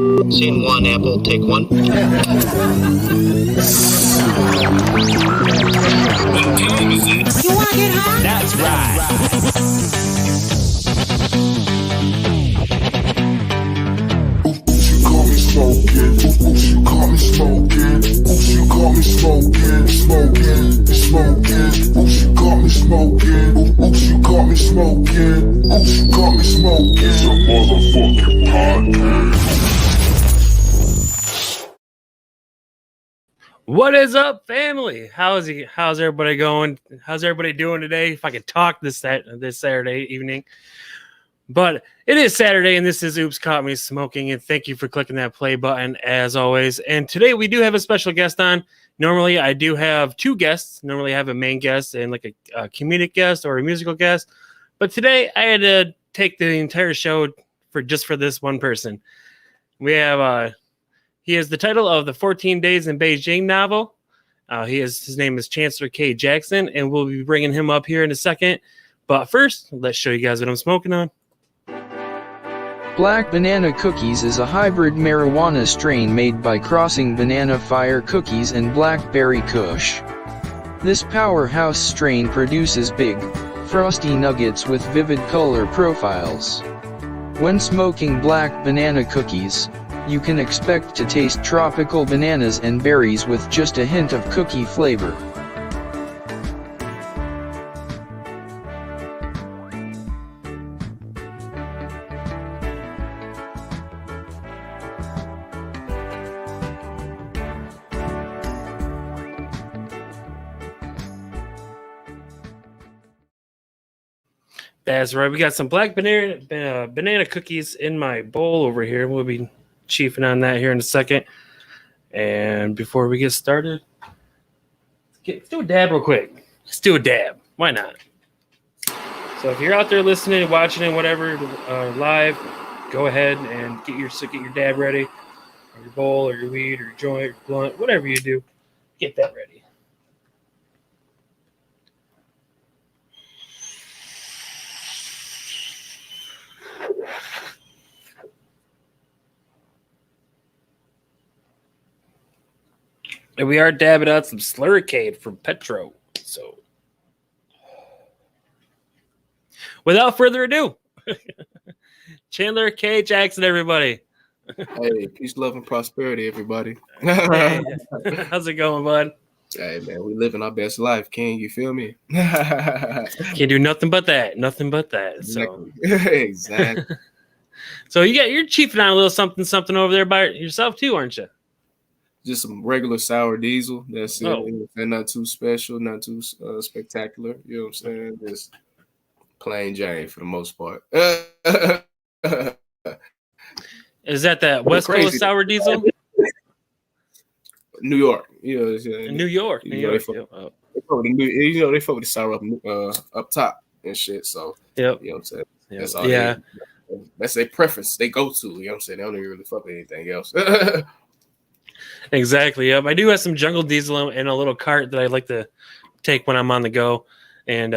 Scene one, Apple, take one. What time is it? You wanna get high? That's right. You caught me smoking, you caught me smoking, you caught me smoking, you caught me smoking, you caught me smoking, you caught me smoking. It's a motherfucking podcast. What is up, family? How's everybody going? How's everybody doing today? If I could talk this Saturday evening. But it is Saturday, and this is Oops Caught Me Smoking, and thank you for clicking that play button, as always. And today we do have a special guest on. Normally, I do have two guests. Normally, I have a main guest and like a comedic guest or a musical guest. But today, I had to take the entire show for this one person. We have... He has the title of the 14 Days in Beijing novel. His name is Chancellor K. Jackson, and we'll be bringing him up here in a second. But first, let's show you guys what I'm smoking on. Black Banana Cookies is a hybrid marijuana strain made by crossing Banana Fire Cookies and Blackberry Kush. This powerhouse strain produces big, frosty nuggets with vivid color profiles. When smoking Black Banana Cookies, you can expect to taste tropical bananas and berries with just a hint of cookie flavor. That's right. We got some black banana cookies in my bowl over here. We'll be chiefing on that here in a second. And before we get started, let's do a dab real quick. Let's do a dab. Why not? So if you're out there listening, watching, and whatever live, go ahead and get your dab ready, or your bowl, or your weed, or your joint, or blunt, whatever you do, get that ready. And we are dabbing out some Slurricane from Petro. So, without further ado, Chancellor K. Jackson, everybody. Hey, peace, love, and prosperity, everybody. Hey, how's it going, bud? Hey, man, we living our best life, King. You feel me? Can't do nothing but that. Nothing but that. So. Exactly. So you're chiefing on a little something over there by yourself too, aren't you? Just some regular sour diesel. That's it. Oh. And not too special, not too spectacular. You know what I'm saying? Just plain Jane for the most part. Is that West Coast sour diesel? New York. You know, New York. They fuck with the sour up top and shit. So yep. You know what I'm saying? Yep. That's all. Yeah. That's their preference. They go to. You know what I'm saying? They don't even really fuck with anything else. Exactly. Yep. I do have some jungle diesel in a little cart that I like to take when I'm on the go, and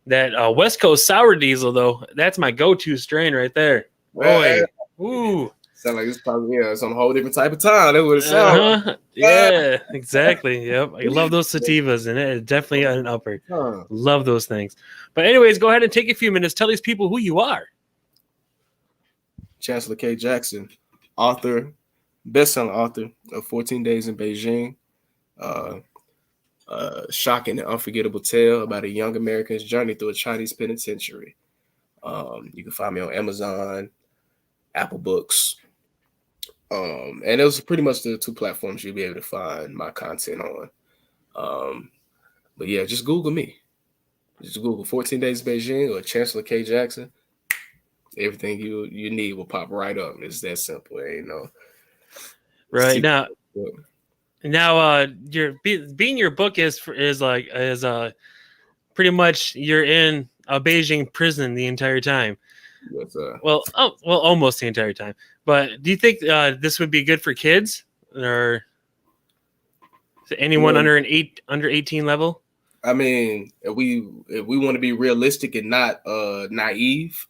that West Coast sour diesel though, that's my go-to strain right there. Boy, ooh, sound like it's probably some whole different type of time. That's what it sounds. Like. Yeah, exactly. Yep, I love those sativas, and it's definitely an upper. Love those things. But anyways, go ahead and take a few minutes. Tell these people who you are. Chancellor K. Jackson, author. Best-selling author of 14 Days in Beijing, shocking and unforgettable tale about a young American's journey through a Chinese penitentiary. You can find me on Amazon, Apple Books, and it was pretty much the two platforms you'll be able to find my content on. But yeah, just Google me. Just Google 14 Days in Beijing or Chancellor K. Jackson. Everything you need will pop right up. It's that simple, Right now, your book is pretty much you're in a Beijing prison the entire time. Yes, almost the entire time. But do you think this would be good for kids or anyone under 18 level? I mean, if we want to be realistic and not naive,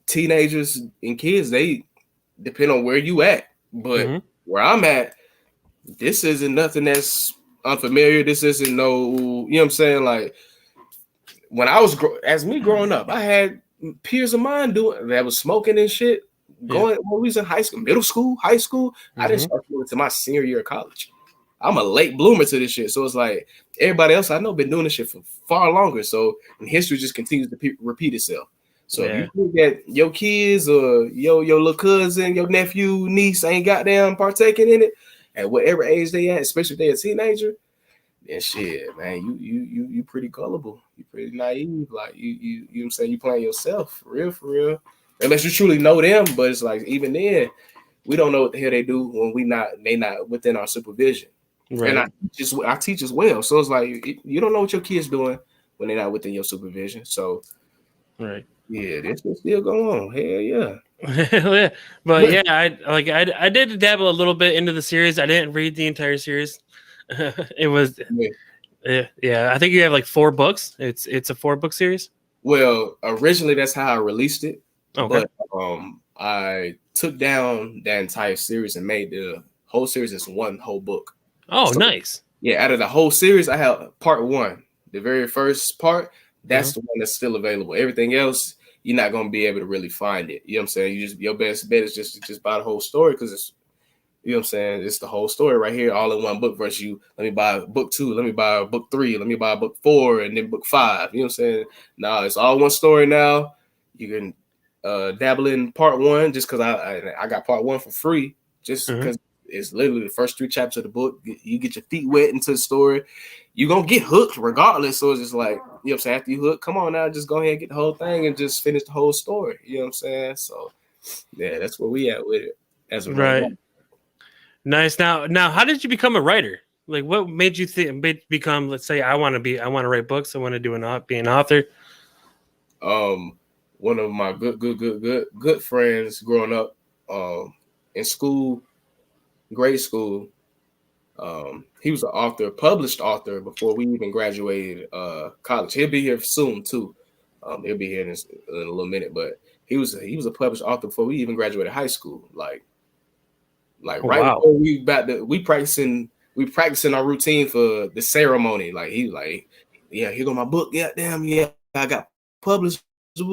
teenagers and kids, they depending on where you at. But Mhm. where I'm at, this isn't nothing that's unfamiliar. This isn't no, you know what I'm saying? Like when I was as me growing up, I had peers of mine doing that was smoking and shit. Yeah. Going when we was in high school, middle school, high school. I didn't Mhm. start smoking until my senior year of college. I'm a late bloomer to this shit. So it's like everybody else I know been doing this shit for far longer. So and history just continues to repeat itself. So if Yeah. you think that your kids or your little cousin, your nephew, niece ain't goddamn partaking in it at whatever age they at, especially if they a teenager, then shit, man, you pretty gullible. You pretty naive. Like you know what I'm saying? You playing yourself for real. Unless you truly know them, but it's like even then, we don't know what the hell they do when they not within our supervision. Right. And I teach as well. So it's like you don't know what your kids doing when they're not within your supervision. So Right. yeah, this will still go on. Hell yeah. Yeah. But yeah, I did dabble a little bit into the series. I didn't read the entire series. It was yeah. I think you have like 4 books. It's a 4-book series. Well, originally that's how I released it. Okay. But I took down that entire series and made the whole series as one whole book. Oh, So, nice. yeah, out of the whole series, I have part 1, the very first part. That's the one that's still available. Everything else, you're not gonna be able to really find it. You know what I'm saying? Your best bet is just buy the whole story because it's you know what I'm saying? It's the whole story right here, all in one book. Versus you, let me buy book 2, let me buy book 3, let me buy book 4, and then book 5. You know what I'm saying? No, it's all one story now. You can dabble in part 1 just because I got part 1 for free, just because it's literally the first 3 chapters of the book. You get your feet wet into the story. You're gonna get hooked regardless. So it's just like, you know what I'm saying? After you hook, come on now, just go ahead and get the whole thing and just finish the whole story. You know what I'm saying? So yeah, that's where we at with it as of right now. Nice. Now, how did you become a writer? Like, what made you become? Let's say, I want to write books. I want to be an author. One of my good friends growing up, in school, grade school, he was an author, published author before we even graduated college. He'll be here soon too. He'll be here in a little minute, but he was a published author before we even graduated high school. Like before we practicing our routine for the ceremony. Like he like, yeah, here go my book. Yeah, damn, yeah, I got published. So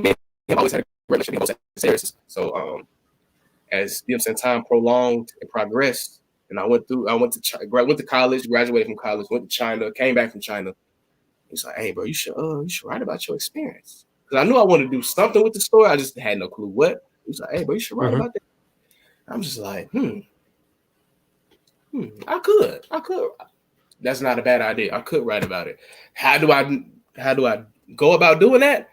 me and always had a relationship serious. So as you know, saying time prolonged and progressed, and I went to college, graduated from college, went to China, came back from China. He's like, hey bro, you should write about your experience. Because I knew I wanted to do something with the story. I just had no clue what. He's like, hey, bro, you should write about that. I'm just like, I could. That's not a bad idea. I could write about it. How do I go about doing that?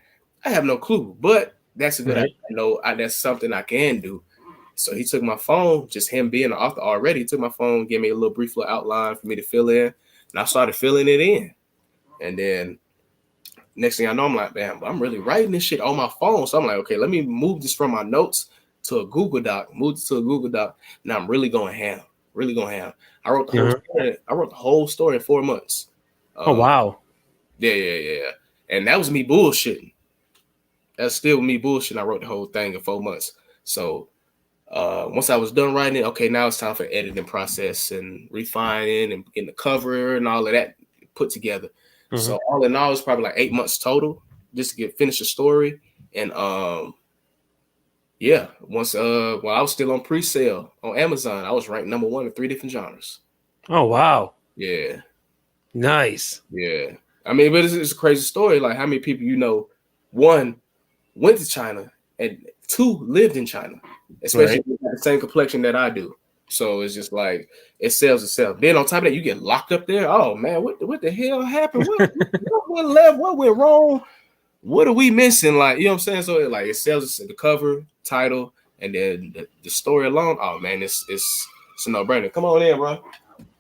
I have no clue, but that's a good idea. I know that's something I can do. So he took my phone, just him being an author already, took my phone, gave me a little brief little outline for me to fill in, and I started filling it in. And then next thing I know, I'm like, man, I'm really writing this shit on my phone. So I'm like, okay, let me move this from my notes to a Google Doc. Now I'm really going ham. I wrote the whole story in 4 months. Oh wow. Yeah. And that was me bullshitting. That's still me bullshitting. I wrote the whole thing in 4 months. So once I was done writing it, okay, now it's time for editing process and refining and getting the cover and all of that put together. So all in all, it's probably like 8 months total just to finish the story. And yeah, once while I was still on pre-sale on Amazon, I was ranked number 1 in 3 different genres. Oh wow. Yeah. Nice. Yeah. I mean, but it's a crazy story. Like how many people, 1 went to China and 2 lived in China, especially with the same complexion that I do. So it's just like it sells itself. Then on top of that, you get locked up there. Oh man, what the hell happened? What went left? What went wrong? What are we missing? Like, you know what I'm saying? So it sells itself, the cover, title, and then the story alone. Oh man, it's a no-brainer. Come on in, bro.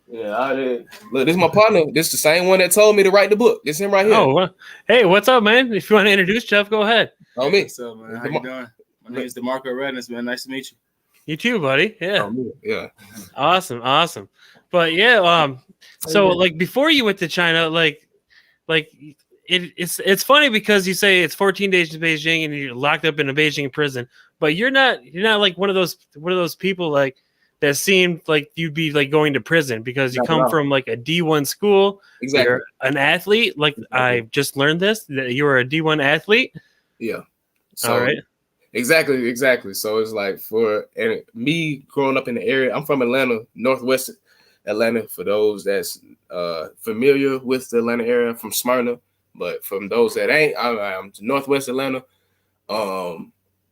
Yeah, I did. Look, this is my partner. This is the same one that told me to write the book. This him right here. Oh, hey, what's up, man? If you want to introduce Jeff, go ahead. Oh, me. What's up, man? How you doing? My name is DeMarco Redness, man. Nice to meet you. You too, buddy. Yeah. Oh, me. Yeah. Awesome. But yeah, so like before you went to China, like it's funny because you say it's 14 days in Beijing and you're locked up in a Beijing prison, but you're not like one of those people like that seemed like you'd be like going to prison because you Not at come all. from like a D1 school. Exactly. You're an athlete. Like I just learned this that you were a D1 athlete. Yeah. So, All right. Exactly. So it's like and me growing up in the area, I'm from Atlanta, Northwest Atlanta. For those that's familiar with the Atlanta area, from Smyrna, but from those that ain't, I'm Northwest Atlanta.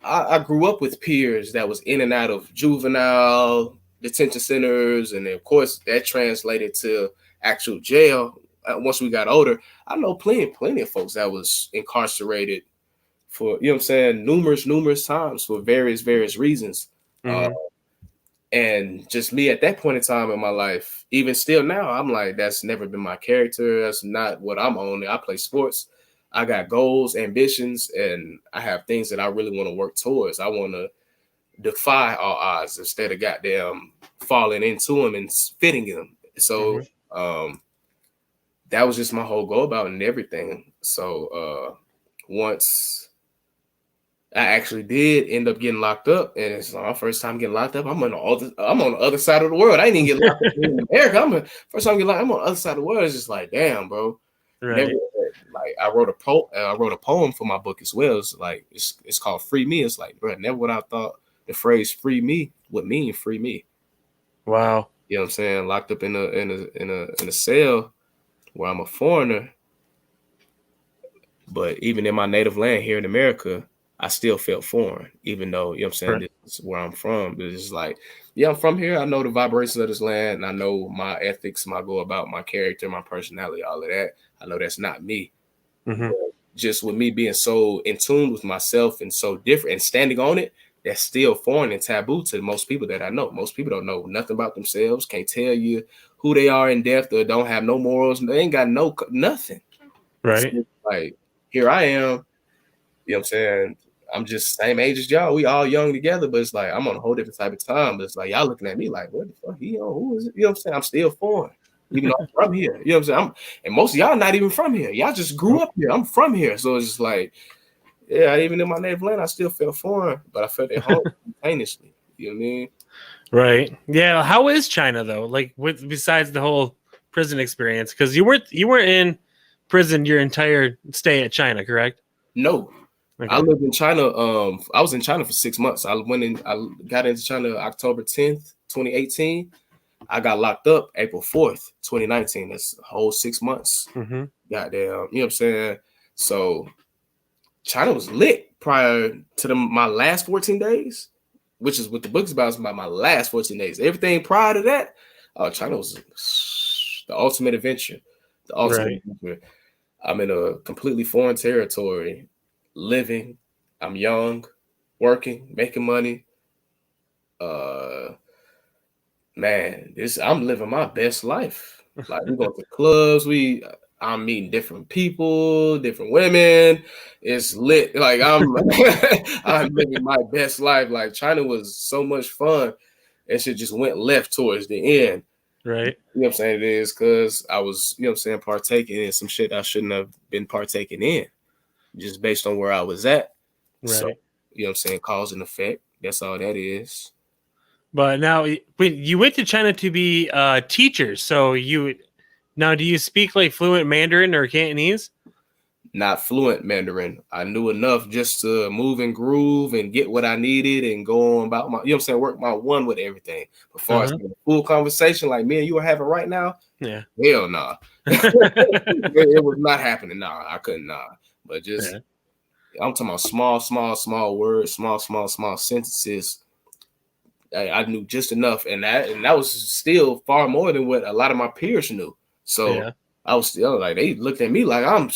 I grew up with peers that was in and out of juvenile detention centers, and of course that translated to actual jail. Once we got older, I know plenty of folks that was incarcerated for, you know what I'm saying, numerous times for various reasons. Mhm. And just me at that point in time in my life, even still now, I'm like, that's never been my character. That's not what I'm on. I play sports. I got goals, ambitions, and I have things that I really want to work towards. I want to defy all odds instead of goddamn falling into them and fitting them. So that was just my whole goal about it and everything. So once I actually did end up getting locked up, and it's my first time getting locked up. I'm on the other side of the world. I didn't even get locked up in America. First time I'm on the other side of the world. It's just like, damn, bro. Right. Like I wrote a poem for my book as well. It's like it's called Free Me. It's like, bro, never would I thought the phrase "free me" would mean free me. Wow. You know what I'm saying? Locked up in a cell where I'm a foreigner, but even in my native land here in America, I still felt foreign, even though, you know what I'm saying, Right. this is where I'm from. But it's like, yeah, I'm from here. I know the vibrations of this land, and I know my ethics, my go about, my character, my personality, all of that. I know that's not me. Mhm. Just with me being so in tune with myself and so different and standing on it, that's still foreign and taboo to most people that I know. Most people don't know nothing about themselves, can't tell you who they are in depth, or don't have no morals. They ain't got nothing. Right. So, like, here I am, you know what I'm saying? I'm just same age as y'all. We all young together, but it's like I'm on a whole different type of time. But it's like y'all looking at me like, what the fuck? Who is it? You know what I'm saying? I'm still foreign, even though I'm from here. You know what I'm saying? And most of y'all not even from here. Y'all just grew up here. I'm from here. So it's just like, yeah, even in my native land, I still feel foreign, but I felt at home simultaneously. You know what I mean? Right. Yeah. How is China though? Like besides the whole prison experience, because you weren't in prison your entire stay at China, correct? No. Okay. I lived in China. I was in China for 6 months. I got into China October 10th, 2018. I got locked up April 4th, 2019. That's a whole 6 months. Mm-hmm. Goddamn. You know what I'm saying? So China was lit prior to my last 14 days, which is what the book's about. It's about my last 14 days. Everything prior to that, China was the ultimate adventure. The ultimate adventure. I'm in a completely foreign territory, living. I'm young, working, making money. Man, I'm living my best life. Like, we go to clubs, I'm meeting different people, different women. It's lit. Like, I'm I'm living my best life. Like, China was so much fun. It shit just went left towards the end. Right. You know what I'm saying? It is because I was, you know what I'm saying, partaking in some shit I shouldn't have been partaking in, just based on where I was at. Right. So, you know what I'm saying, cause and effect. That's all that is. But now, when you went to China to be a teacher, so do you speak like fluent Mandarin or Cantonese? Not fluent Mandarin. I knew enough just to move and groove and get what I needed and go on about my, you know what I'm saying, work my one with everything. But as far as a full conversation like me and you are having right now, yeah, hell nah. It was not happening. Nah, I couldn't. Nah. But just, I'm talking about small words, small sentences. I knew just enough, and that was still far more than what a lot of my peers knew. So I was still like, they looked at me like I'm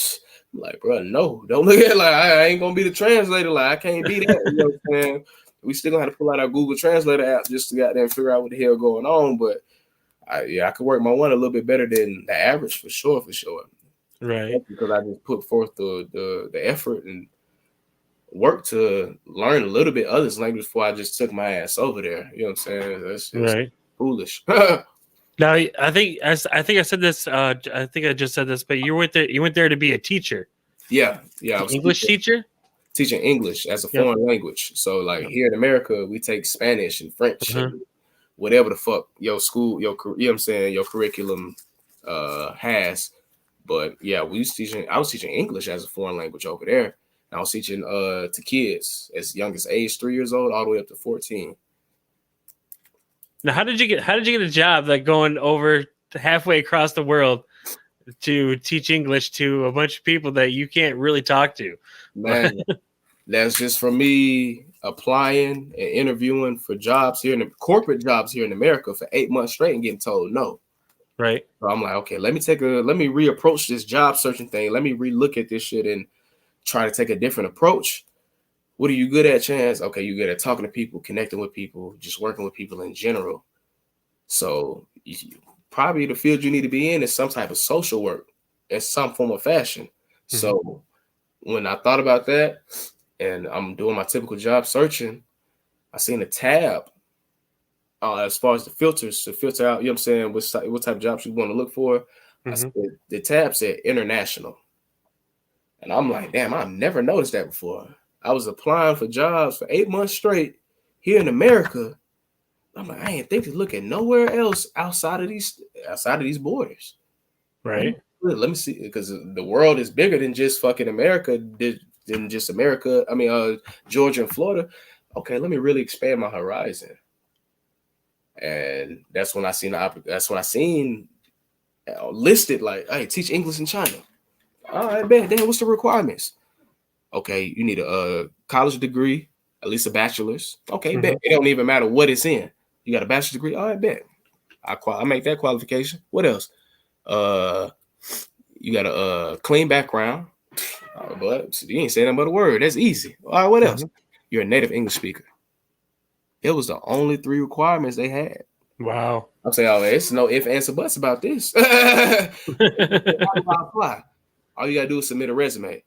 like, bro, no, don't look at it like I ain't gonna be the translator. Like, I can't be that. You know what I'm saying? We still gonna have to pull out our Google Translator app just to get there and figure out what the hell going on. But I could work my one a little bit better than the average for sure. Right. Because I just put forth the effort and work to learn a little bit other language before I just took my ass over there. You know what I'm saying? That's just foolish. Now, I think I said this. I think I just said this, but you went there. You went there to be a teacher, Yeah, I was English teacher. teaching English as a Yep. foreign language. So like Yep. here in America, we take Spanish and French Uh-huh. and whatever the fuck your school, you know what I'm saying, your curriculum has. But yeah, I was teaching English as a foreign language over there. And I was teaching to kids as young as age 3 years old all the way up to 14. Now, how did you get a job like going over halfway across the world to teach English to a bunch of people that you can't really talk to? Man, that's just from me applying and interviewing for jobs here in the corporate jobs here in America for 8 months straight and getting told no. Right. So I'm like, okay, let me reapproach this job searching thing. Let me relook at this shit and try to take a different approach. What are you good at, Chance? Okay, you're good at talking to people, connecting with people, just working with people in general. So probably the field you need to be in is some type of social work in some form of fashion. Mm-hmm. So when I thought about that and I'm doing my typical job searching, I seen a tab as far as the filters to filter out, you know what I'm saying, what type of jobs you want to look for. Mm-hmm. I said, the tab said international. And I'm like, damn, I've never noticed that before. I was applying for jobs for 8 months straight here in America. I'm like, I ain't think to look at nowhere else outside of these borders. Right. Let me see, because the world is bigger than just fucking America, than just America. I mean, Georgia and Florida. Okay, let me really expand my horizon. And that's when I seen listed like, hey, teach English in China. All right, bet. Damn, what's the requirements? Okay, you need a college degree, at least a bachelor's. Okay, bet. It don't even matter what it's in. You got a bachelor's degree? All right, bet. I make that qualification. What else? You got a clean background. But you ain't saying nothing but a word. That's easy. All right, what else? You're a native English speaker. It was the only 3 requirements they had. Wow. I'm saying, oh, it's no ifs, ands, or buts about this. How do I apply? All you gotta do is submit a resume.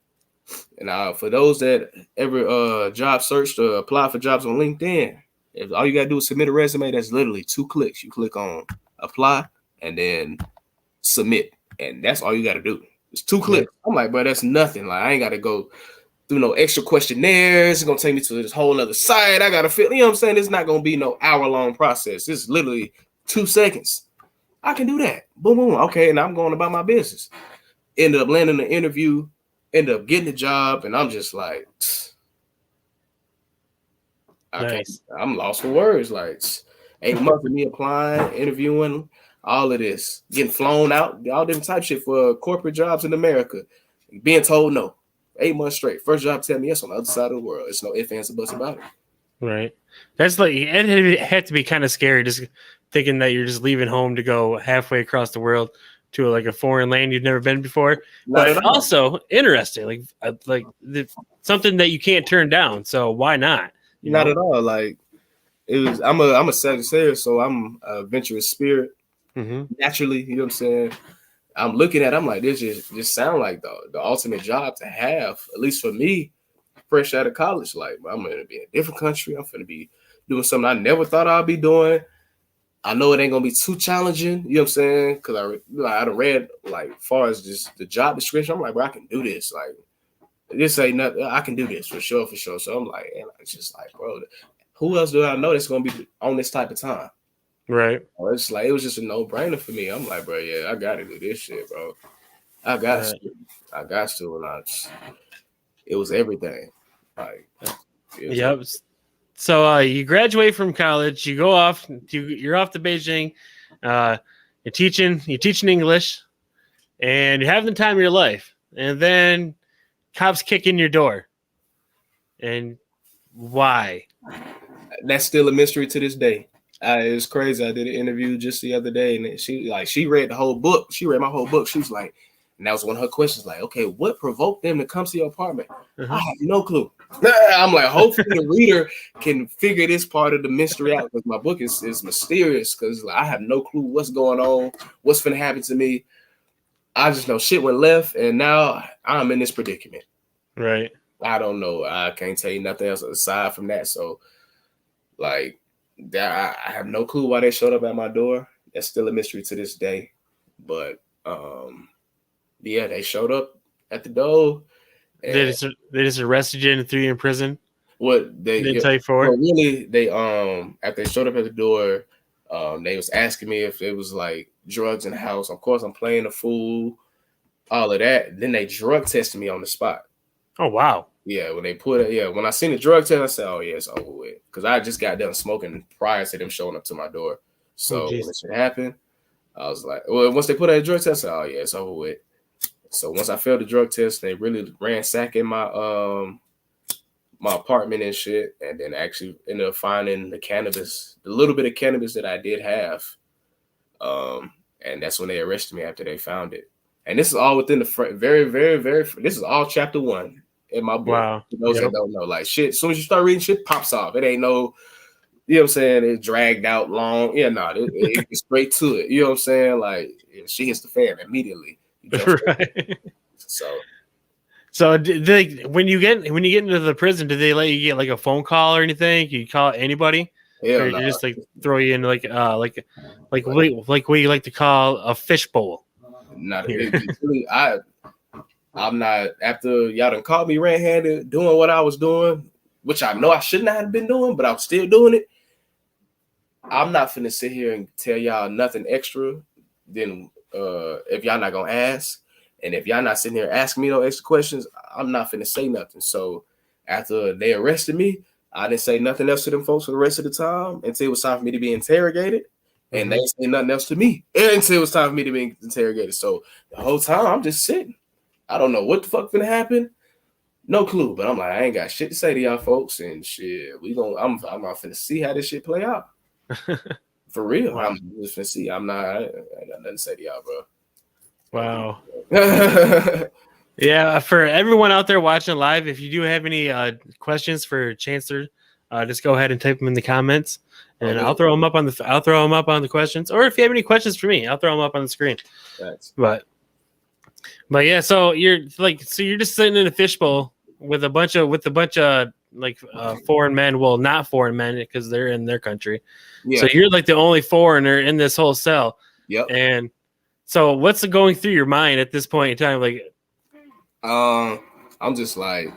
And for those that ever job searched or apply for jobs on LinkedIn, if all you gotta do is submit a resume, that's literally 2 clicks. You click on apply and then submit, and that's all you gotta do. It's 2 clicks. I'm like, bro, that's nothing. Like I ain't gotta go through no extra questionnaires. It's gonna take me to this whole other site. I gotta feel, you know what I'm saying? It's not gonna be no hour-long process. It's literally 2 seconds. I can do that. Boom, boom. Okay, and I'm going about my business. Ended up landing the interview, ended up getting the job, and I'm just like, I'm lost for words. Like 8 months of me applying, interviewing, all of this, getting flown out, all different type of shit for corporate jobs in America, being told no. 8 months straight. First job tell me yes on the other side of the world. It's no ifs, ands, or buts about it. Right. That's like it had to be kind of scary just thinking that you're just leaving home to go halfway across the world to like a foreign land you've never been before. But also interesting, something that you can't turn down. So why not? Not at all. Like it was. I'm a Sagittarius, so I'm a adventurous spirit. Naturally, you know what I'm saying. I'm looking at. I'm like, this just sound like the ultimate job to have. At least for me, fresh out of college. Like I'm gonna be in a different country. I'm gonna be doing something I never thought I'd be doing. I know it ain't gonna be too challenging. You know what I'm saying? Because I read like far as just the job description. I'm like, bro, I can do this. Like this ain't nothing. I can do this for sure. So I'm like, and it's just like, bro, who else do I know that's gonna be on this type of time? Right. It's like it was just a no-brainer for me. I'm like, bro, yeah, I gotta do this shit, bro. I got to, and it was everything. Like, yep. So you graduate from college, you go off, you're off to Beijing, you're teaching English, and you're having the time of your life, and then cops kick in your door, and why? That's still a mystery to this day. It's crazy. I did an interview just the other day, and she read the whole book. She read my whole book. She was like, and that was one of her questions. Like, okay, what provoked them to come to your apartment? I have no clue. I'm like, hopefully the reader can figure this part of the mystery out because my book is mysterious. Because like, I have no clue what's going on, what's going to happen to me. I just know shit went left, and now I'm in this predicament. Right. I don't know. I can't tell you nothing else aside from that. So, like, I have no clue why they showed up at my door. That's still a mystery to this day. But yeah, they showed up at the door. They just arrested you and threw you in prison. What they didn't tell you for well, it? really, they after they showed up at the door, they was asking me if it was like drugs in the house. Of course, I'm playing the fool, all of that. Then they drug tested me on the spot. Oh wow. Yeah, when I seen the drug test, I said, "Oh yeah, it's over with." Because I just got done smoking prior to them showing up to my door. So when it should happen, I was like, well, once they put out a drug test, I said, "Oh yeah, it's over with." So once I failed the drug test, they really ransacking my my apartment and shit, and then actually ended up finding the little bit of cannabis that I did have. And that's when they arrested me after they found it. And this is all within the very, very, very. This is all chapter 1 in my book. Wow. For those that don't know, like shit. As soon as you start reading, shit pops off. It ain't no, you know what I'm saying? It dragged out long. Yeah, no, it gets straight to it. You know what I'm saying? Like she hits the fan immediately. Right. So did they, when you get into the prison, did they let you get like a phone call or anything? Can you call anybody? Or no. you just like throw you in like what you like to call a fishbowl? Not really, I'm not, after y'all done caught me red-handed doing what I was doing, which I know I shouldn't have been doing, but I'm still doing it. I'm not finna sit here and tell y'all nothing extra than if y'all not gonna ask. And if y'all not sitting here asking me no extra questions, I'm not finna say nothing. So after they arrested me, I didn't say nothing else to them folks for the rest of the time until it was time for me to be interrogated. And they didn't say nothing else to me until it was time for me to be interrogated. So the whole time I'm just sitting. I don't know what the fuck finna happen. No clue. But I'm like, I ain't got shit to say to y'all folks. And shit, I'm not finna see how this shit play out. For real. Wow. I'm just finna see. I ain't got nothing to say to y'all, bro. Wow. Yeah, for everyone out there watching live, if you do have any questions for Chancellor, just go ahead and type them in the comments, and I'll throw them up on the questions. Or if you have any questions for me, I'll throw them up on the screen. Thanks. But yeah, so you're just sitting in a fishbowl with a bunch of like foreign men. Well, not foreign men because they're in their country. Yeah. So you're like the only foreigner in this whole cell. Yep. And so what's going through your mind at this point in time? Like, I'm just like,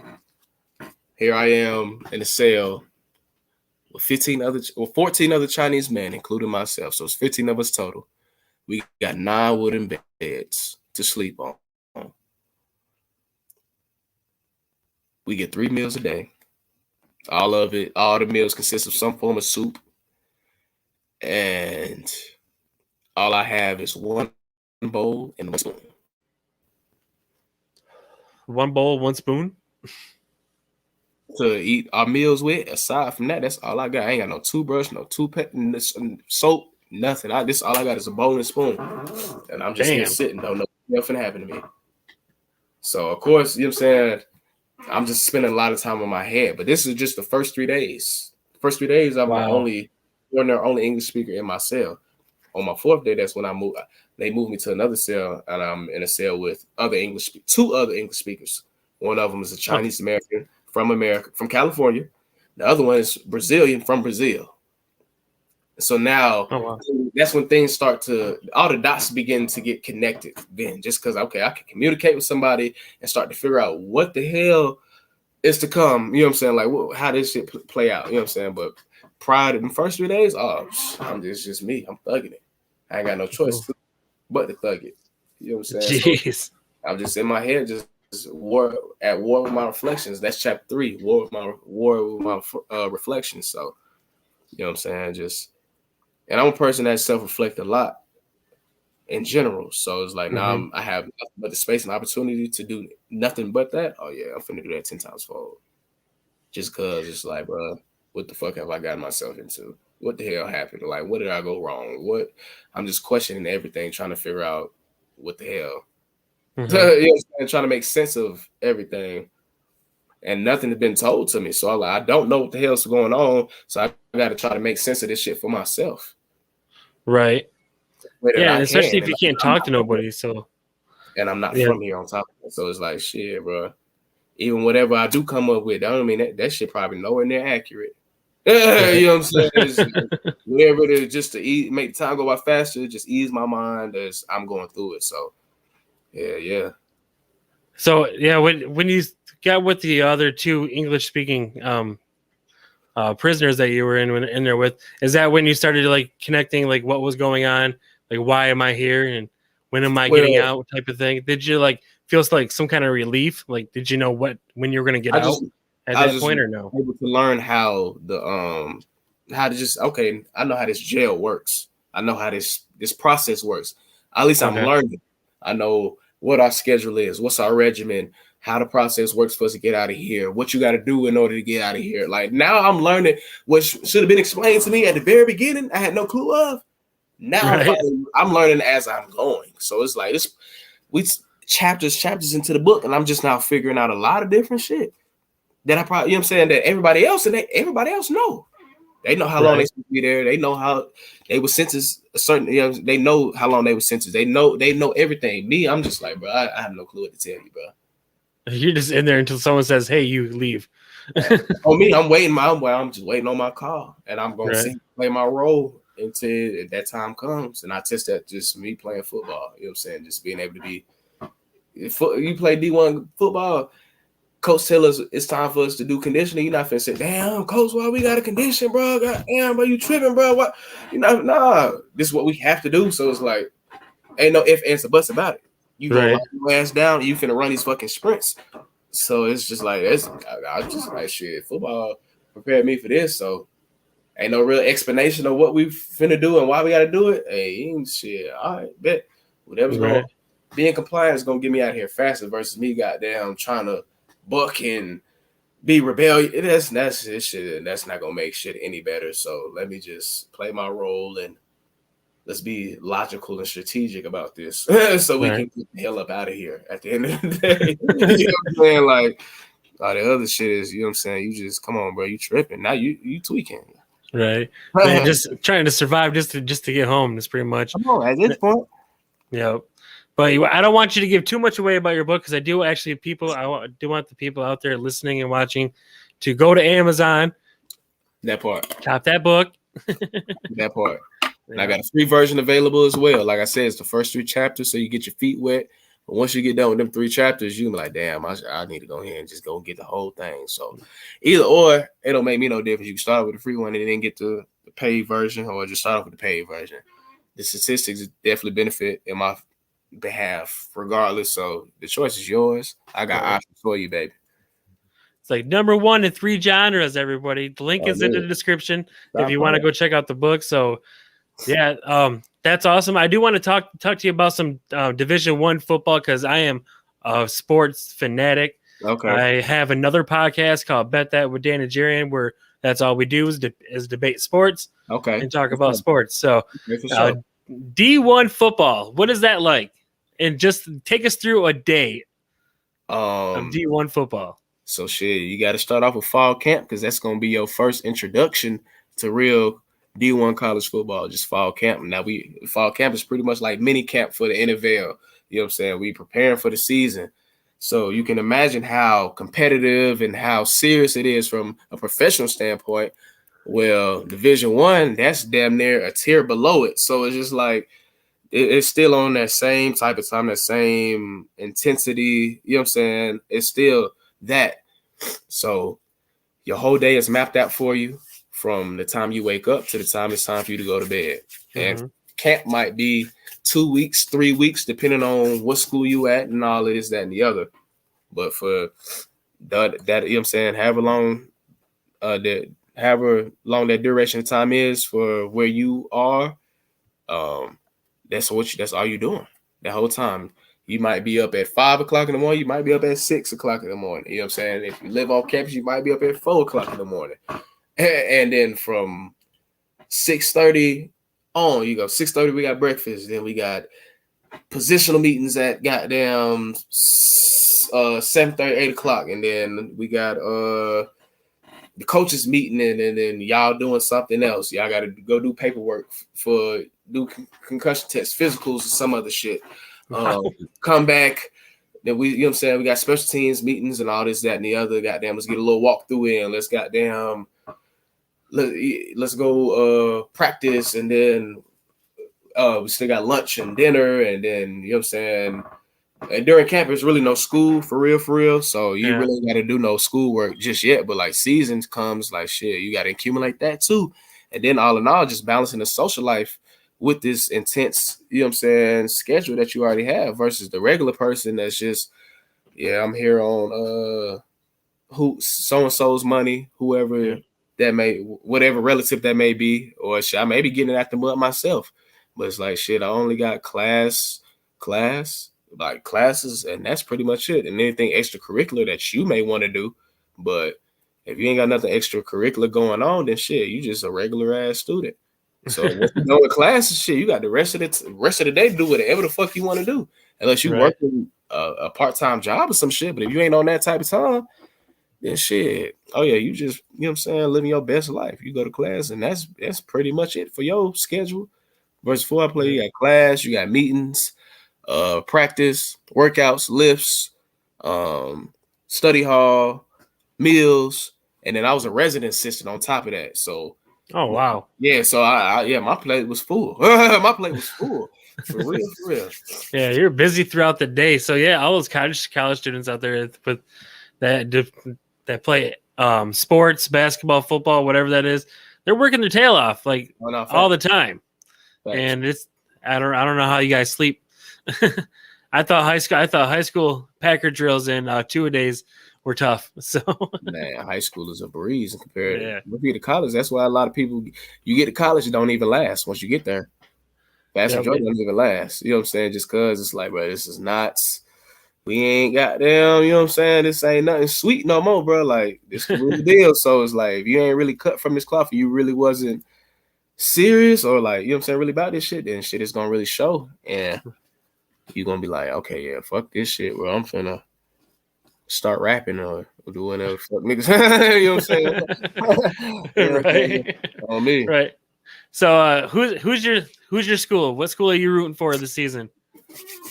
here I am in a cell with 14 other Chinese men, including myself. So it's 15 of us total. We got 9 wooden beds to sleep on. We get 3 meals a day. All the meals consist of some form of soup. And all I have is one bowl and one spoon. One bowl, one spoon? To eat our meals with. Aside from that, that's all I got. I ain't got no toothbrush, no toothpaste, soap, nothing. This all I got is a bowl and spoon. And I'm just here sitting, don't know what's gonna happen to me. So of course, you know what I'm saying, I'm just spending a lot of time on my head. But this is just the first 3 days. The first 3 days, I'm the only English speaker in my cell. On my 4th day, that's when they moved me to another cell, and I'm in a cell with 2 other English speakers. One of them is a Chinese American from California. The other one is Brazilian from Brazil. So now that's when things start to, all the dots begin to get connected then, just because, okay, I can communicate with somebody and start to figure out what the hell is to come. You know what I'm saying? Like, how this shit play out. You know what I'm saying? But prior to the first 3 days, it's just me. I'm thugging it. I ain't got no choice but to thug it. You know what I'm saying? Jeez. So I'm just in my head, just at war with my reflections. That's chapter 3, war with my reflections. So, you know what I'm saying? And I'm a person that self-reflect a lot in general. So it's like now I have nothing but the space and opportunity to do nothing but that. Oh yeah, I'm finna do that 10 times fold. Just cause it's like, bro, what the fuck have I gotten myself into? What the hell happened? Like, what did I go wrong? I'm just questioning everything, trying to figure out what the hell. You know what I'm saying? Trying to make sense of everything. And nothing has been told to me. So I don't know what the hell's going on. So I got to try to make sense of this shit for myself. Right. Yeah, especially if you can't talk to nobody. So. And I'm not from here on top of it. So it's like, shit, bro. Even whatever I do come up with, I don't mean that shit probably nowhere near accurate. You know what I'm saying? Whatever it is, just to make the time go by faster, just ease my mind as I'm going through it. So, yeah. So yeah, when you got with the other two English speaking prisoners that you were in there with, is that when you started like connecting like what was going on, like why am I here and when am I getting out type of thing? Did you like feel like some kind of relief? Like did you know when you were going to get out at that point or no? Able to learn how how to just I know how this jail works. I know how this process works. At least I'm learning. I know what our schedule is, what's our regimen, how the process works for us to get out of here, what you got to do in order to get out of here. Like now I'm learning what should have been explained to me at the very beginning. I had no clue of. Now I'm learning as I'm going. So it's like we chapters into the book, and I'm just now figuring out a lot of different shit that I probably, you know what I'm saying, that everybody else know. They know how long they should be there. They know how they were sentenced a certain, you know, they know how long they were sentenced. They know everything. Me, I'm just like, bro, I have no clue what to tell you, bro. You're just in there until someone says, "Hey, you leave." On me, I'm just waiting on my call, and I'm gonna play my role until that time comes. And I test that just me playing football. You know what I'm saying? Just being able to be. If you play D1 football, coach tell us it's time for us to do conditioning. You're not finna say, "Damn, coach, why we got to condition, bro? God damn, bro, you tripping, bro? What? You know, nah. This is what we have to do." So it's like, ain't no ifs, ands, or buts about it. You gonna lock your ass down, and you finna run these fucking sprints. So it's just like I just like shit. Football prepared me for this, so ain't no real explanation of what we finna do and why we gotta do it. Hey, shit. All right, bet whatever's going. Being compliant is gonna get me out here faster versus me goddamn trying to buck and be rebellious. That's this shit, and that's not gonna make shit any better. So let me just play my role and let's be logical and strategic about this, so we can get the hell up out of here at the end of the day. You know what I'm saying? Like all the other shit is, you know what I'm saying? You just come on, bro. You tripping now? You tweaking, right? Man, just trying to survive just to get home. That's pretty much. Come on, at this point. Yeah. But I don't want you to give too much away about your book because I do actually do want the people out there listening and watching to go to Amazon. That part. Cop that book. That part. And I got a free version available as well. Like I said, it's the first 3 chapters, so you get your feet wet. But once you get done with them 3 chapters, you can be like, damn, I need to go ahead and just go get the whole thing. So either or, it don't make me no difference. You can start with the free one and then get the paid version, or just start off with the paid version. The statistics definitely benefit in my behalf regardless, so the choice is yours. I got options for you, baby. It's like number 1 in 3 genres, everybody. The link is in the description if you want to go check out the book. So yeah, that's awesome. I do want to talk to you about some Division I football because I am a sports fanatic. Okay. I have another podcast called Bet That with Dan and Jerian where that's all we do is debate sports and talk about sports. So D1 football, what is that like? And just take us through a day of D1 football. So shit, you got to start off with fall camp because that's going to be your first introduction to real D1 college football. Just fall camp. Now fall camp is pretty much like mini camp for the NFL. You know what I'm saying? We preparing for the season. So you can imagine how competitive and how serious it is from a professional standpoint. Well, Division I, that's damn near a tier below it. So it's just like it's still on that same type of time, that same intensity. You know what I'm saying? It's still that. So your whole day is mapped out for you from the time you wake up to the time it's time for you to go to bed. And camp might be 2 weeks, 3 weeks, depending on what school you at and all of this, that, and the other. But for that, you know what I'm saying, however long that duration of time is for where you are, that's all you're doing the whole time. You might be up at 5 o'clock in the morning. You might be up at 6 o'clock in the morning. You know what I'm saying? If you live off campus, you might be up at 4 o'clock in the morning. And then from 6:30 on, you go 6:30, we got breakfast. Then we got positional meetings at goddamn 7:30, 8 o'clock. And then we got the coaches meeting and then y'all doing something else. Y'all got to go do paperwork do concussion tests, physicals, or some other shit. Come back. Then you know what I'm saying? We got special teams meetings and all this, that, and the other. Goddamn, let's get a little walkthrough in. Let's goddamn let's go practice, and then we still got lunch and dinner, and then you know what I'm saying. And during camp, there's really no school for real. So you really got to do no schoolwork just yet. But like seasons comes, like shit, you got to accumulate that too. And then all in all, just balancing the social life with this intense, you know what I'm saying, schedule that you already have versus the regular person that's just, yeah, I'm here on who so and so's money, whoever that may, whatever relative that may be, or shit, I may be getting it at the mud myself. But it's like shit, I only got class, like classes, and that's pretty much it. And anything extracurricular that you may want to do, but if you ain't got nothing extracurricular going on, then shit, you just a regular ass student. So once you go to classes, shit, you got the rest of the day to do whatever the fuck you want to do, unless you working a part-time job or some shit. But if you ain't on that type of time, then shit, oh yeah, you just, you know what I'm saying, living your best life. You go to class, and that's pretty much it for your schedule. Versus foreplay, you got class, you got meetings, practice, workouts, lifts, study hall, meals, and then I was a resident assistant on top of that. So, oh wow, yeah. So I my plate was full. My plate was full for real. Yeah, you're busy throughout the day. So yeah, all those college students out there with that play sports, basketball, football, whatever that is, they're working their tail off like all the time. Thanks. And it's I don't know how you guys sleep. I thought high school Packer drills and 2-a-days were tough. So man, high school is a breeze compared to college. That's why a lot of people, you get to college, it don't even last once you get there. Fast majority don't even last. You know what I'm saying? Just cause it's like, bro, this is not. We ain't got them. You know what I'm saying? This ain't nothing sweet no more, bro. Like this is the real deal. So it's like if you ain't really cut from this cloth, you really wasn't serious or like, you know what I'm saying, really about this shit, then shit is gonna really show. And you're gonna be like, okay, yeah, fuck this shit, bro. I'm finna start rapping or do whatever fuck niggas. You know what I'm saying? You know right. On me. Right. So who's your school? What school are you rooting for this season?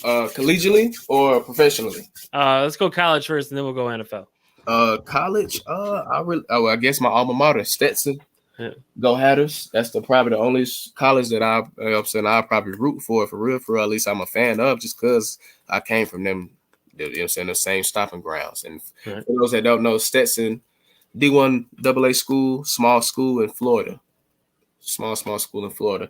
Collegially or professionally? Let's go college first and then we'll go NFL. College, I guess my alma mater, Stetson. Yeah. Go Hatters. That's probably the only college that I'll probably root for real. At least I'm a fan of, just because I came from them. You know what I'm saying, the same stomping grounds. And for those that don't know, Stetson, D1 AA school, small school in Florida. Small school in Florida.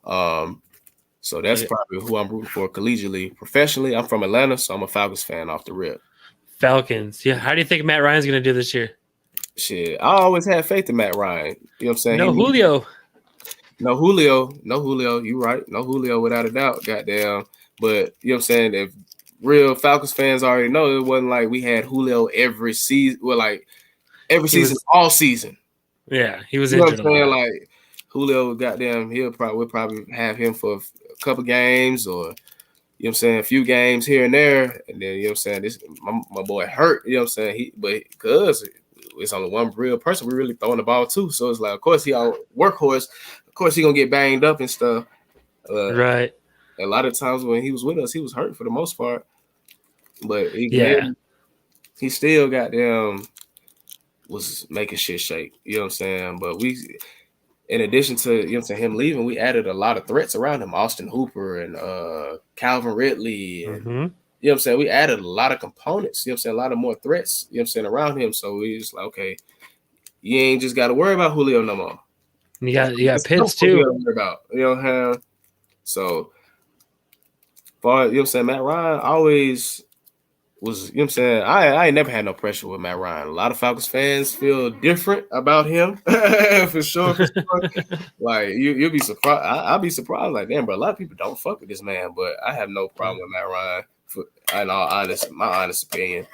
So that's probably who I'm rooting for collegially. Professionally, I'm from Atlanta, so I'm a Falcons fan off the rip. Falcons. Yeah. How do you think Matt Ryan's going to do this year? Shit, I always had faith in Matt Ryan. You know what I'm saying? No Julio. You right. No Julio, without a doubt. Goddamn. But you know what I'm saying? If real Falcons fans already know, it wasn't like we had Julio every season. Well, like every season, all season. Yeah, he was injured. You know what I'm saying? Like Julio, goddamn, we'll probably have him for a couple games or, you know what I'm saying, a few games here and there. And then, you know what I'm saying, this my boy hurt, you know what I'm saying? Because it's only one real person we really throwing the ball to. So it's like, of course, he our workhorse. Of course, he going to get banged up and stuff. Right. A lot of times when he was with us, he was hurt for the most part. But he still goddamn was making shit shake. You know what I'm saying? But we, in addition to, you know what I'm saying, him leaving, we added a lot of threats around him. Austin Hooper and Calvin Ridley. And, you know what I'm saying? We added a lot of components. You know what I'm saying? A lot of more threats, you know what I'm saying, around him. So we just like, okay, you ain't just got to worry about Julio no more. You got Pitts too. You know what I'm saying? So, you know what I'm saying, Matt Ryan always was, you know what I'm saying, I ain't never had no pressure with Matt Ryan. A lot of Falcons fans feel different about him. for sure. Like, you'll be surprised. I'll be surprised, like, damn, bro, a lot of people don't fuck with this man, but I have no problem with Matt Ryan, in all honest, my honest opinion.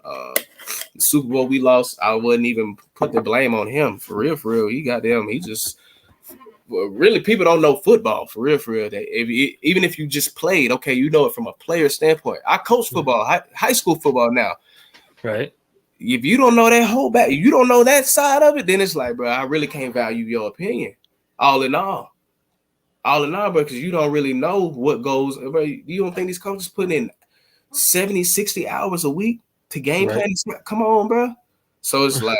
The Super Bowl we lost, I wouldn't even put the blame on him. For real. He just really, people don't know football. For real. Even if you just played, okay, you know it from a player standpoint. I coach football, high school football now. Right. If you don't know that whole back, you don't know that side of it, then it's like, bro, I really can't value your opinion. All in all, bro, because you don't really know what goes. Bro, you don't think these coaches putting in 70, 60 hours a week to game plan? Come on, bro. So it's like,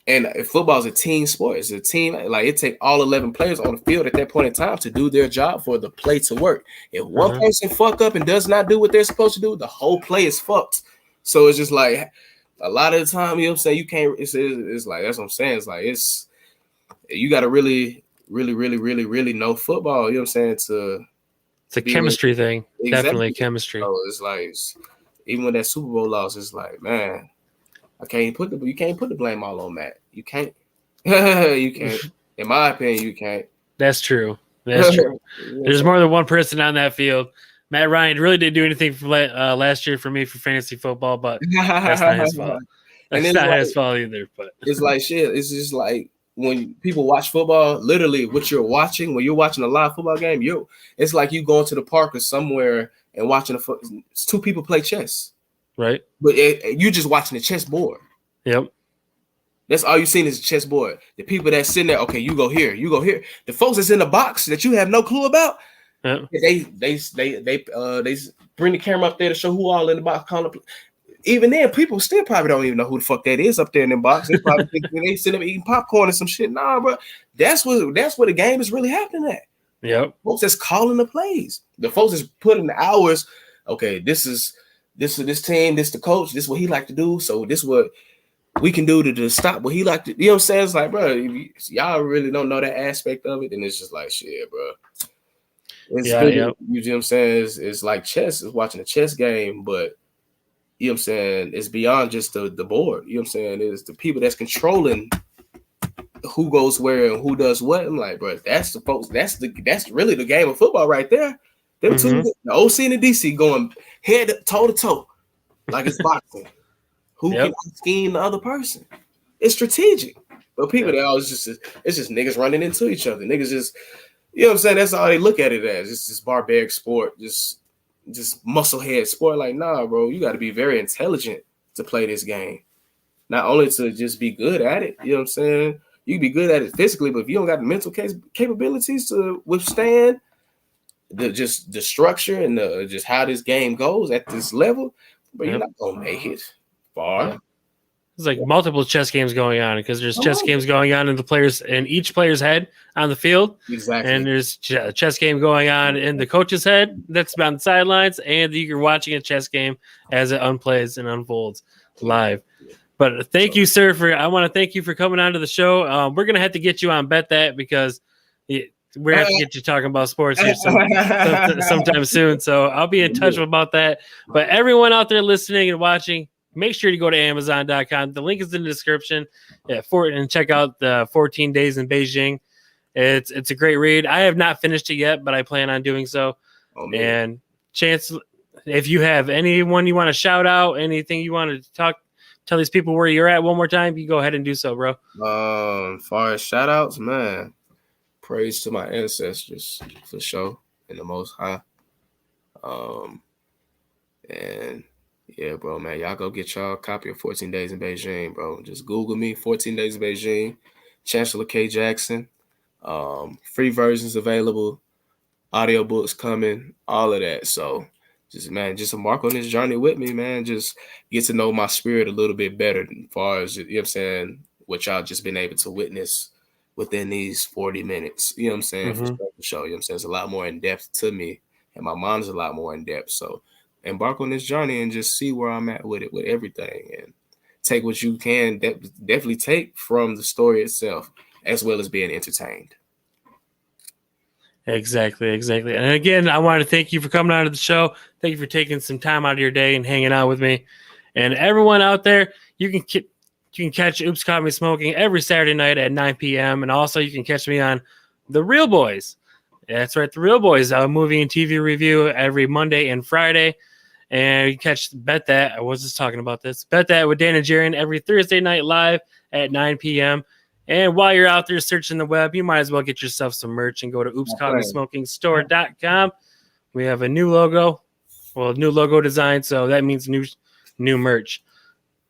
And football is a team sport. It's a team. Like it take all 11 players on the field at that point in time to do their job for the play to work. If one person fuck up and does not do what they're supposed to do, the whole play is fucked. So it's just like a lot of the time, you know what I'm saying? You can't. It's like that's what I'm saying. It's like you got to really know football. You know what I'm saying? It's a chemistry thing. Exactly. Definitely chemistry. So it's like even with that Super Bowl loss, it's like, man, you can't put the blame all on Matt. You can't. You can't. In my opinion, you can't. That's true. That's true. There's more than one person on that field. Matt Ryan really didn't do anything for last year for me for fantasy football, but that's not his fault. That's not his fault either. But it's like shit. It's just like when people watch football, literally what you're watching, when you're watching a live football game, it's like you going to the park or somewhere and watching two people play chess. Right. But you just watching the chessboard. Yep. That's all you've seen is a chessboard. The people that's sitting there, okay, you go here, you go here. The folks that's in the box that you have no clue about, they bring the camera up there to show who all in the box. Even then, people still probably don't even know who the fuck that is up there in the box. They probably think they sitting there eating popcorn and some shit. Nah, bro, that's where the game is really happening at. Yep. Folks that's calling the plays. The folks that's putting the hours. Okay, this team, this the coach, this is what he like to do. So this is what we can do to stop what he like to. You know what I'm saying? It's like, bro, if y'all really don't know that aspect of it, then it's just like shit, bro. It's good. You know what I'm saying? It's like chess. It's watching a chess game, but you know what I'm saying? It's beyond just the board. You know what I'm saying? It's the people that's controlling who goes where and who does what. I'm like, bro, that's the folks. That's really the game of football right there. Them two, the OC and the DC going head toe to toe, like it's boxing. Who can scheme the other person? It's strategic. But people, they always it's just niggas running into each other. Niggas just, you know what I'm saying? That's all they look at it as. It's this barbaric sport, just musclehead sport. Like, nah, bro, you got to be very intelligent to play this game. Not only to just be good at it, you know what I'm saying? You can be good at it physically, but if you don't got the mental capabilities to withstand the structure and just how this game goes at this level, but you're not gonna make it far. There's like multiple chess games going on because there's chess games going on in each player's head on the field. Exactly. And there's a chess game going on in the coach's head that's on the sidelines, and you're watching a chess game as it unplays and unfolds live. But thank you, sir, I want to thank you for coming on to the show. We're gonna have to get you on Bet That because we're gonna have to get you talking about sports here sometime soon. So I'll be in touch about that. But everyone out there listening and watching, make sure to go to Amazon.com. The link is in the description. And check out the 14 Days in Beijing. It's a great read. I have not finished it yet, but I plan on doing so. And Chance, if you have anyone you want to shout out, anything you want to tell these people where you're at one more time, you go ahead and do so, bro. As far as shout outs, man, praise to my ancestors for sure in the Most High. And yeah, bro, man, y'all go get y'all a copy of 14 Days in Beijing, bro. Just Google me, 14 Days in Beijing, Chancellor K Jackson. Free versions available, audiobooks coming, all of that. So just embark on this journey with me, man. Just get to know my spirit a little bit better as far as, you know what I'm saying, what y'all just been able to witness within these 40 minutes. You know what I'm saying? For sure. You know what I'm saying? It's a lot more in depth to me, and my mind is a lot more in depth. So embark on this journey and just see where I'm at with it, with everything, and take what you can definitely take from the story itself, as well as being entertained. Exactly. And again, I want to thank you for coming on to the show. Thank you for taking some time out of your day and hanging out with me. And everyone out there, you can catch Oops Caught Me Smoking every Saturday night at 9 p.m. And also you can catch me on The Real Boys. That's right, The Real Boys, a movie and TV review every Monday and Friday. And you can catch Bet That. I was just talking about this. Bet That with Dan and Jaron every Thursday night live at 9 p.m. And while you're out there searching the web, you might as well get yourself some merch and go to oopscaughtmesmokingstore.com. We have a new logo, new logo design, so that means new merch.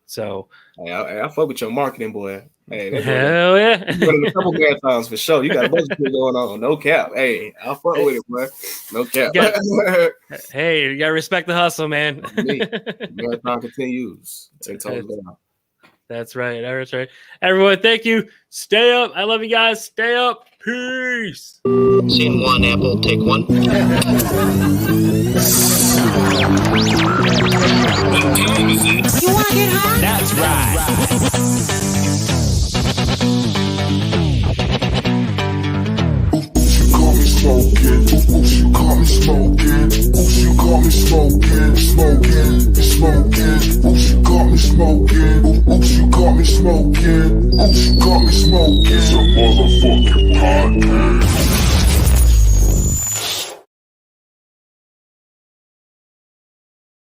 So I fuck with your marketing, boy. Hey, hell yeah. You got a couple marathons for sure. You got a bunch of shit going on. No cap. Hey, I'll fuck with it, bro. No cap. Hey, you gotta respect the hustle, man. Marathon continues. 10 toes down. That's right. That's right. Everyone, thank you. Stay up. I love you guys. Stay up. Peace. Scene 1, Apple, take 1. You want to get high? That's right. You got me smoking. You got me smoking. Smoking. You got me smoking. You got me smoking. You got me smoking. It's a motherfucking podcast.